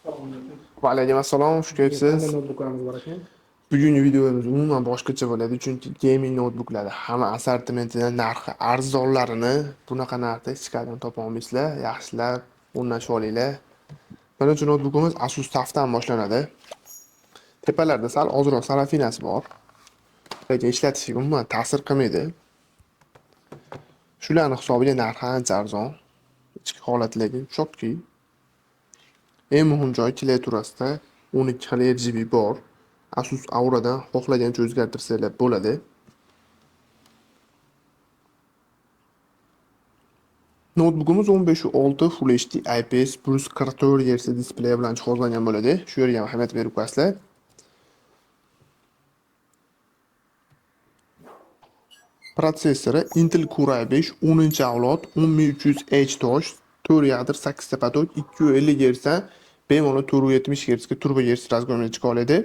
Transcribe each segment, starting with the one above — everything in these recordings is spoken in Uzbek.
Va alaykum assalom, xush kelibsiz. Qanday noutbuklarimiz bor ekan? Bugungi videomiz umuman boshqacha bo'ladi, chunki gaming noutbuklar hamma assortimentida narxi arzonlarini bunaqa narxda hech qayerdan topa olmaysizlar. Yaxshilab o'rnashib olinglar. Birinchi noutbukimiz Asus TUF'dan boshlanadi. Tepalarida sal ozroq sarafinasi bor, lekin ishlatishiga umuman ta'sir qilmaydi. Shularning hisobiga narxi ancha arzon. Ichki holati lekin chotki. Eng muhim joyi klaviaturasida 12 xil RGB bor. Asus Auradan xohlagancha o'zgartirsanglar bo'ladi. Notebookimiz 15.6 Full HD IPS plus 44 Hz displey bilan jihozlangan bo'ladi. Shu yerga ham ahamiyat berib qo'yasizlar. Protsessori Intel Core i5 10-avlod 10300H tosh 4 yadr 8 ta patok 250 Hz dan bemalol 470 Hz ga turbo Hz razgomga chiqa oladi.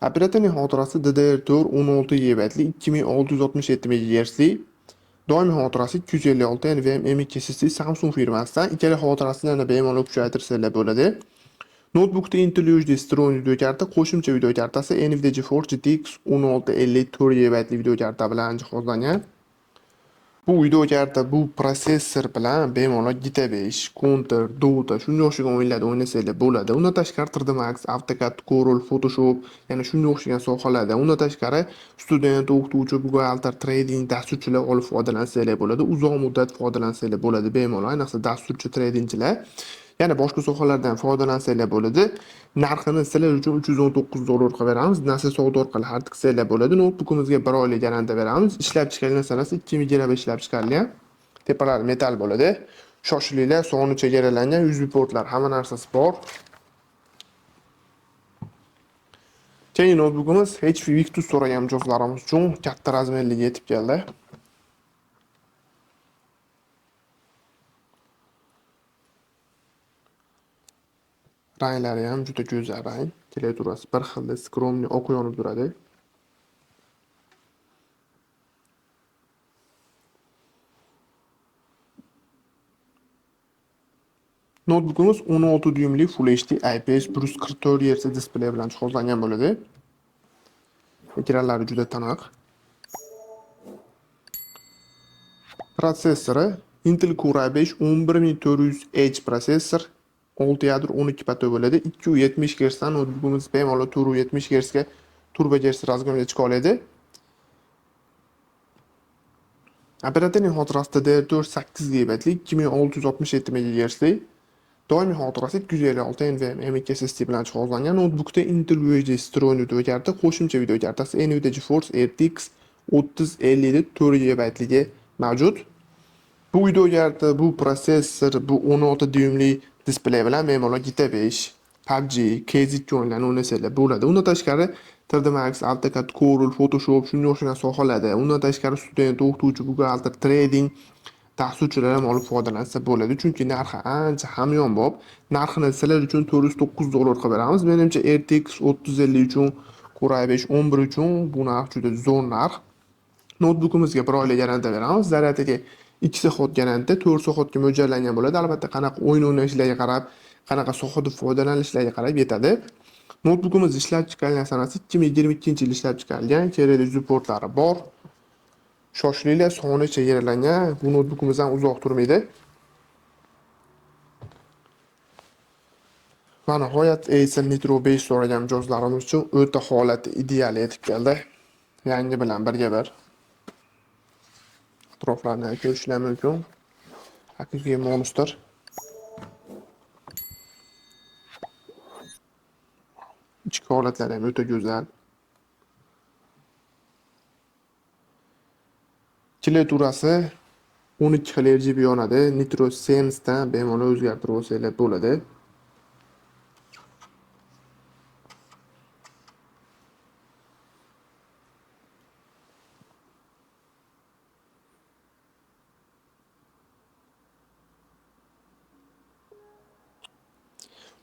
Operatorning xotirasi DDR4 16 GB 2667 MHz. Doimiy xotirasi 256 NVMe M.2 SSD Samsung firmasidan. Ikkala xotirasini yana bemalol kuchaytirsalar bo'ladi. Notebookda Intel UHD Strong video karta, qo'shimcha video kartasi Nvidia GeForce GTX 1650 4 GB video karta bilan jihozlangan. Bu video karta bu protsessor bilan bemalol GTA 5, Counter, Dota shunga o'xshagan o'yinlarda o'ynasanglar bo'ladi. Undan tashqari 3D Max, AutoCAD, Corel, Photoshop, ya'ni shunga o'xshagan sohalarda, undan tashqari student, o'qituvchi, buxgalter, trading, dasturchilar olib foydalansanglar bo'ladi. Uzoq muddat foydalansanglar bo'ladi bemalol, ayniqsa dasturchi, tradingchilar. Yana boshqa sohalardan foydalansanglar bo'ladi. Narxini sizlar uchun $319 qilib beramiz. Nasl savdo orqali xarid qilsanglar bo'ladi. Notebookimizga 1 oylik garantiya beramiz. Ishlab chiqarilgan sanasi 2025 ishlab chiqarilgan. Tepalari metal bo'ladi. Shoshilinglar, soni chegaralangan USB portlar, hamma narsasi bor. Keyingi notebookimiz HP Victus so'ragan mijozlarimiz uchun katta razmerliga yetib keldi. Ranglari ham juda go'zal rang. Klaviaturasi bir xilda skromniy oq yonib turadi. Notebookimiz 16 dyumli Full HD IPS plus 44 Hz displey bilan jihozlangan bo'ladi. Ekranlari juda tiniq. Protsessori Intel Core i5 11400H protsessor 6 yadro 12 patok bo'ladi. 270 Hz dan notebookimiz bemalol 470 Hz ga turbo Hz razgomga chiqa oladi. Operatorning xotirasi DDR4 8 GB 2667 MHz. Doimiy xotirasi 256 NVMe M.2 SSD bilan jihozlangan. Notebookda Intel UHD Strong video karta, qo'shimcha video kartasi Nvidia GeForce RTX 3050 4 GB ligi mavjud. Bu video karta, bu protsessor, bu 16 dyumli displey bilan bemalol GTA 5, PUBG, KZ o'yinlarini o'ynasanglar bo'ladi. Undan tashqari 3D Max, AutoCAD, Corel, Photoshop shunga o'xshagan sohalarda, undan tashqari student, o'qituvchi, buxgalter, trading dasturchilar ham olib foydalansa bo'ladi, chunki narxi ancha hamyonbop. Narxini sizlar uchun $409 qilib beramiz. Menimcha RTX 3050 uchun, Core i5 11 uchun bu narx juda zo'r narx. Notebookimizga 1 oylik garantiya beramiz. Zaryadiga 2 soat garantiya 4 soatga mo'ljallangan bo'ladi. Albatta qanaqa o'yin o'ynashlarga qarab, qanaqa sohada foydalanishlarga qarab yetadi. Notebookimiz ishlab chiqarilgan sanasi 2022-yil ishlab chiqarilgan. Kerakli supportlari bor. Shoshilinglar, soni chegaralangan. Bu notebookimiz ham uzoq turmaydi. Va nihoyat Acer Nitro 5 so'ragan mijozlarimiz uchun o'ta holati ideal yetib keldi. Yangi bilan birga bir. Atroflarni ko'rishlar mumkin. Haqiqiy monster. Ichki holatlari ham o'ta go'zal. Klaviaturasi 12 xil RGB yonadi. Nitro Sense dan bemalol o'zgartirib olsanglar bo'ladi.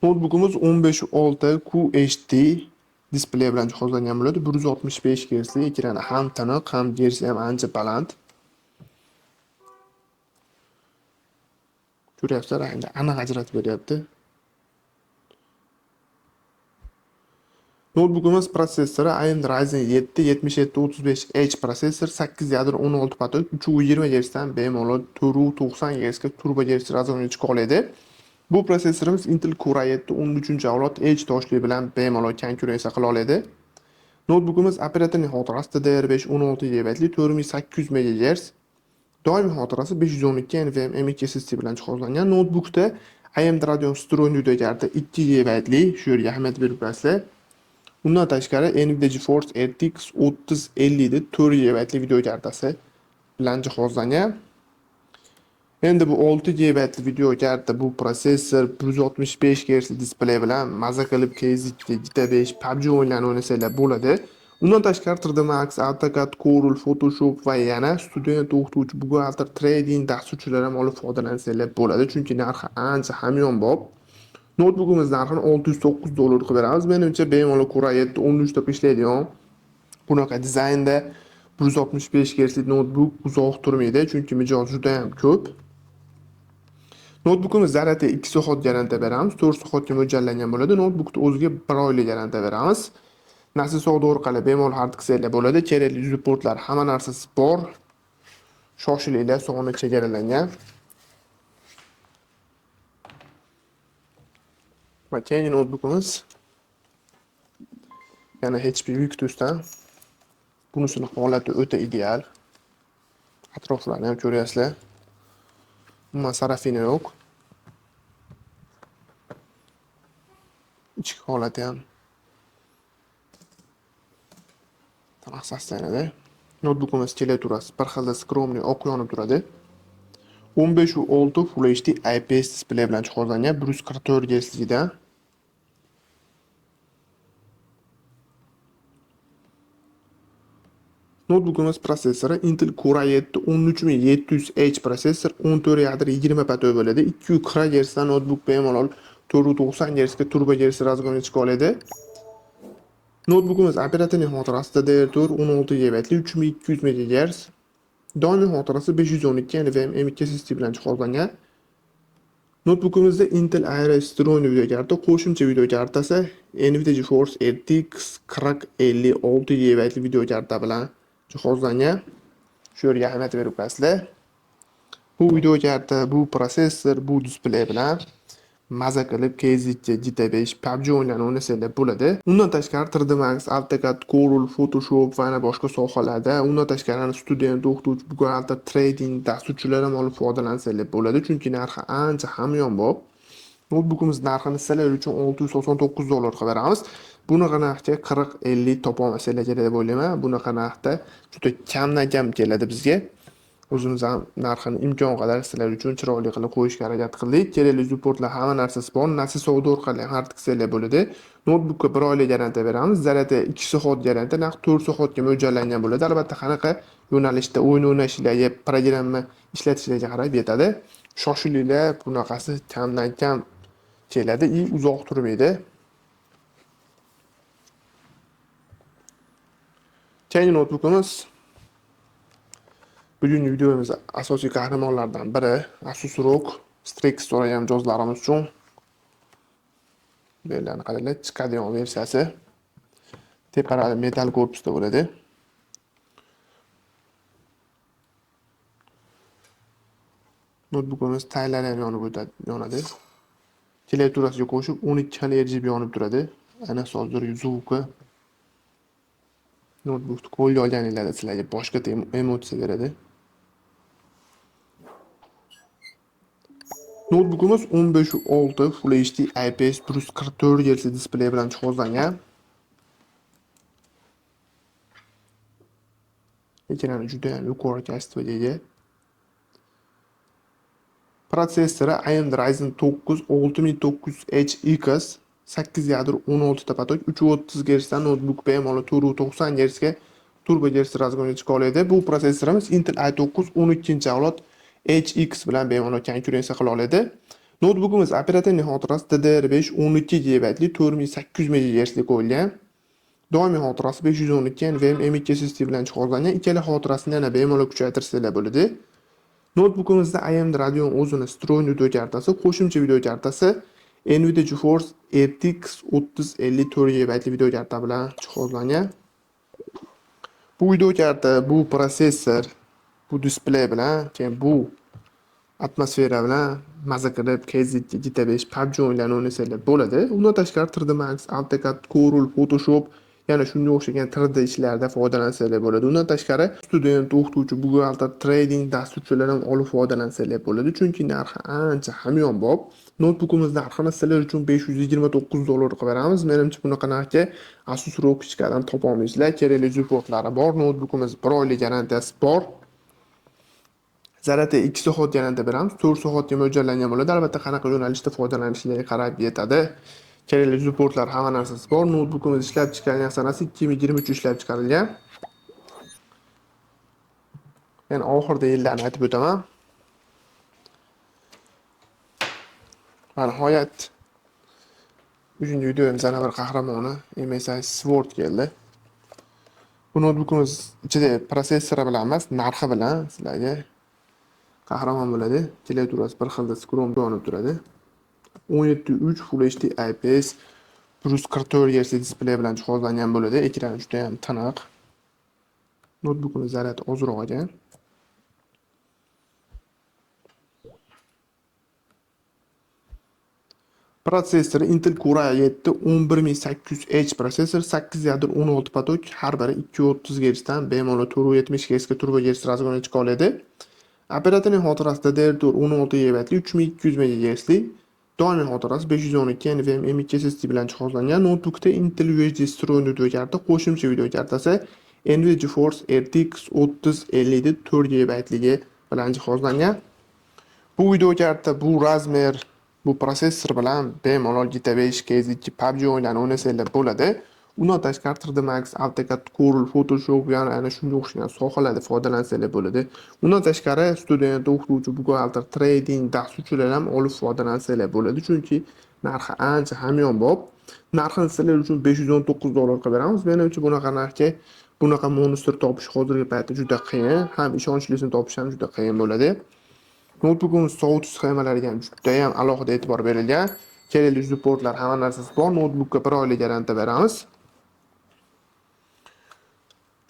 Notebookimiz 15.6 QHD displey bilan jihozlangan bo'ladi. 165 Hz ekrani ham tiniq, ham Hz ham ancha baland. Ko'ryapsizlar, aniq ajratib beryapti. Notebookimiz protsessori AMD Ryzen 7 7735H protsessor, 8 yadro 16 patok, 320 Hz dan bemalol 490 Hz ga turbo Hz razonga chiqa oladi. Bu protsessorimiz Intel Core i7 13-avlod H toshli bilan bemalol konkurensiya qila oladi. Notebookimiz operatorning xotirasi DDR5 16 GB 4800 MHz, doimiy xotirasi 512 NVMe M.2 SSD bilan jihozlangan. Notebookda AMD Radeon vстроенный videokarta 2 GB shu yerga ahamiyat berib qo'yasizlar. Bundan tashqari Nvidia GeForce RTX 3050 da 4 GB video kartasi bilan jihozlangan. Endi bu 6 GB video karta, bu protsessor, 165 Hz displey bilan maza qilib KZ2, GTA 5, PUBG o'yinlarini o'ynasanglar bo'ladi. Undan tashqari 3D Max, AutoCAD, Corel, Photoshop va yana student, o'qituvchi, buxgalter, trading dasturchilari ham olib foydalansanglar bo'ladi, chunki narxi ancha hamyonbop. Notebookimiz narxini $609 qilib beramiz. Menimcha bemalol Core i7 13 da ishlaydigan bunaqa dizaynda 165 Hz notebook uzoq turmaydi, chunki mijoz juda ham ko'p. Notebookimiz zaryadga 2 soat garantiya beramiz. 4 soatga mo'ljallangan bo'ladi. Notebookda o'ziga 1 oylik garantiya beramiz. Nasl savdo orqali bemalol xarid qilsanglar bo'ladi. Kerakli supportlar, hamma narsasi bor. Shoshilinglar, soni chegaralangan. Va keyingi notebookimiz yana HP Victus'dan. Bunisini holati o'ta ideal. Atroflarni ham ko'ryapsizlar. Umuman sarafini yo'q. Ichki holati ham tanaxsaslanadi. Notebookimiz klaviaturasi bir xilda skromniy oq yonib turadi. 15.6 Full HD IPS displey bilan jihozlangan, 144 Hz da. Notebookimiz protsessori Intel Core i7 13700H protsessor, 14 yadro 20 patok bo'ladi. 240 Hz dan notebook bemalol 490 Hz ga turbo Hz razgonga chiqa oladi. Notebookimiz operatorning xotirasi DDR4 16 GB 3200 MHz, doimiy xotirasi 512 NVMe M.2 SSD bilan jihozlangan. Notebookimizda Intel Iris vстроенный videokarta, qo'shimcha videokartasi Nvidia GeForce RTX 4050 6 GB videokarta bilan jihozlangan. Shu yerga ahamiyat berib qo'yasizlar. Bu videokarta, bu protsessor, bu displey bilan maza qilib KZ2, GTA 5, PUBG o'yinlarini o'ynasanglar bo'ladi. Undan tashqari 3D Max, AutoCAD, Corel, Photoshop va yana boshqa sohalarda, undan tashqari student, o'qituvchi, buxgalter, trading dasturchilari ham olib foydalansanglar bo'ladi, chunki narxi ancha hamyonbop. Notebookimiz narxini sizlar uchun $699 qilib beramiz. Bunaqa narxga 40-50 topolmasanglar kerak deb o'ylayman. Bunaqa narxda juda kamdan kam keladi bizga. O'zimiz ham narxini imkon qadar sizlar uchun chiroyli qilib qo'yishga harakat qildik. Kerakli supportlar, hamma narsasi bor. Nasl savdo orqali xarid qilsanglar bo'ladi. Notebookga 1 oylik garantiya beramiz. Zaryadga 2 soat garantiya, naq 4 soatga mo'ljallangan bo'ladi. Albatta, qanaqa yo'nalishda o'yin o'ynashinglarga, programma ishlatishlarga qarab yetadi. Shoshilinglar, bunaqasi kamdan kam keladi va uzoq turmaydi. Keyingi notebookimiz bugungi videomiz asosiy qahramonlaridan biri Asus ROG Strix so'ragan mijozlarimiz uchun berilani qaranglar, chiqadigan versiyasi teparali metal korpusda bo'ladi. Notebookimiz taylari ham yonadi. Klaviaturasiga qo'shib 12 xil RGB yonib turadi. Ana hozir yuzuqi notebookni qo'lga olganinglarda sizlarga boshqa emotsiya beradi. Notebookimiz 15.6 Full HD IPS 144 Hz displey bilan jihozlangan. Ekrani juda ham yuqori kassaga ega. Protsessori AMD Ryzen 9 6900H 8 yadro 16 ta patok, 330 Hz dan notebook bemalol 490 Hz ga turbo Hz razgonga chiqa oladi. Bu protsessorimiz Intel i9 12-avlod HX bilan bemalol konkurensiya qila oladi. Notebookimiz operatorning xotirasi DDR5 12 GB 4800 MHz ga qo'yilgan. Doimiy xotirasi 512 NVMe M.2 SSD bilan jihozlangan. Ikkala xotirasini yana bemalol kuchaytirsanglar bo'ladi. Notebookimizda AMD Radeon o'zini vстроенный video kartasi, qo'shimcha video kartasi Nvidia GeForce RTX 3050 4 GB video karta bilan jihozlangan. Bu video karta, bu protsessor, bu displey bilan, keyin bu atmosfera bilan maza qilib KZ GTA 5 PUBG o'yinlarini o'ynasangiz bo'ladi. Undan tashqari 3D Max, AutoCAD, Corel, Photoshop yana shunga o'xshagan 3D ishlarda foydalansangiz bo'ladi. Undan tashqari student, o'qituvchi, buxgalter, trading dasturchilar ham olib foydalansangiz bo'ladi. Chunki narxi ancha hamyonbop. Notebookimiz narxini sizlar uchun $529 qilib beramiz. Menimcha bunaqa narxga Asus ROG ichkaridan topolmaysizlar. Kerakli supportlari bor. Notebookimiz 1 oylik garantiyasi bor. Zaryadga 2 soat garantiya beramiz. 4 soatga mo'ljallangan bo'ladi. Albatta qanaqa yo'nalishda foydalanishiga qarab yetadi. Kerakli supportlar hamma narsasi bor. Notebookimiz ishlab chiqarilgan sanasi 2023 ishlab chiqarilgan. Men oxirida yillarni aytib o'taman. Va nihoyat 3-videomiz yana bir qahramoni MSI Sword keldi. Bu notebookimiz ichida protsessori bilan emas, narxi bilan sizlarga qahramon bo'ladi. Klaviaturasi bir xilda skrom yonib turadi. 17:3 Full HD IPS 144 Hz displey bilan jihozlangan bo'ladi. Ekrani juda ham tiniq. Notebookimiz zaryadi ozroq ekan. Protsessori Intel Core i7 11800H protsessor, 8 yadro 16 potok, har biri 230 Hz dan bemalol 470 Hz ga turbo Hz razg'ini chiqa oladi. Operatorning xotirasi DDR4 16 GB 3200 MHz, doimiy xotirasi 512 NVMe M.2 SSD bilan jihozlangan. Notebookda Intel UHD vstроенный video karta, qo'shimcha video kartasi Nvidia GeForce RTX 3050 4 GB bilan jihozlangan. Bu video karta, bu razmer, bu protsessor bilan bemalol GTA 5, KZ2, PUBG o'yinlarini o'ynasangiz bo'ladi. Undan tashqari 3D Max, AutoCAD, Corel, Photoshop yana shunga o'xshagan sohalarda foydalansangiz bo'ladi. Undan tashqari student, o'qituvchi, buxgalter, trading dasturchilar ham olib foydalansangiz bo'ladi. Chunki narxi ancha hamyonbop. Narxini sizlar uchun $519 qilib beramiz. Menimcha bunaqa narxga bunaqa monster topish hozirgi paytda juda qiyin, ham ishonchlisini topish ham juda qiyin bo'ladi. Notebookimiz sovutish sxemalariga ham juda ham alohida e'tibor berilgan. Kerakli supportlar hamma narsasi bor. Notebookga 1 oylik garantiya beramiz.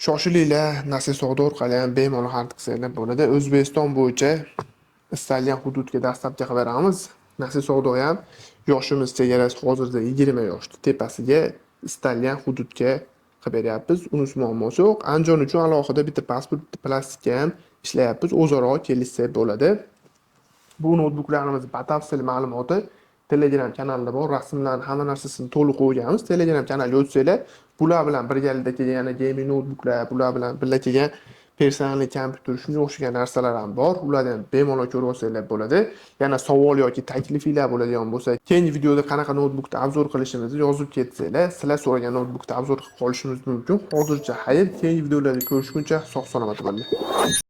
Shoshilinglar, nasib savdo orqali ham bemalol xarid qilsanglar bo'ladi. O'zbekiston bo'yicha istalgan hududga dastlabki qilib beramiz. Nasib savdo ham yoshimiz chegarasi hozirda 20 yoshni tepasiga istalgan hududga qilib beryapmiz. Unisi muammosi yo'q. Andijon uchun alohida bitta pasport, bitta plastikka ham ishlayapmiz. O'zaro kelishsak bo'ladi. Bu notebooklarimiz batafsil ma'lumoti Telegram kanalida bor. Rasmlarni hamma narsasini to'liq qo'yganmiz. Telegram kanaliga o'tsanglar, bular bilan birgalikda kelgan gaming notebooklar, bular bilan birga kelgan personal kompyuter, shunga o'xshagan narsalar ham bor. Ularni ham bemalol ko'rib olsanglar bo'ladi. Yana savol yoki taklifinglar bo'ladigan bo'lsa, keyingi videoda qanaqa notebookni obzor qilishimizni yozib ketsanglar, sizlar so'ragan notebookni obzor qilib qolishimiz mumkin. Hozircha xayr, keyingi videolarda ko'rishguncha sog' salomat bo'ling.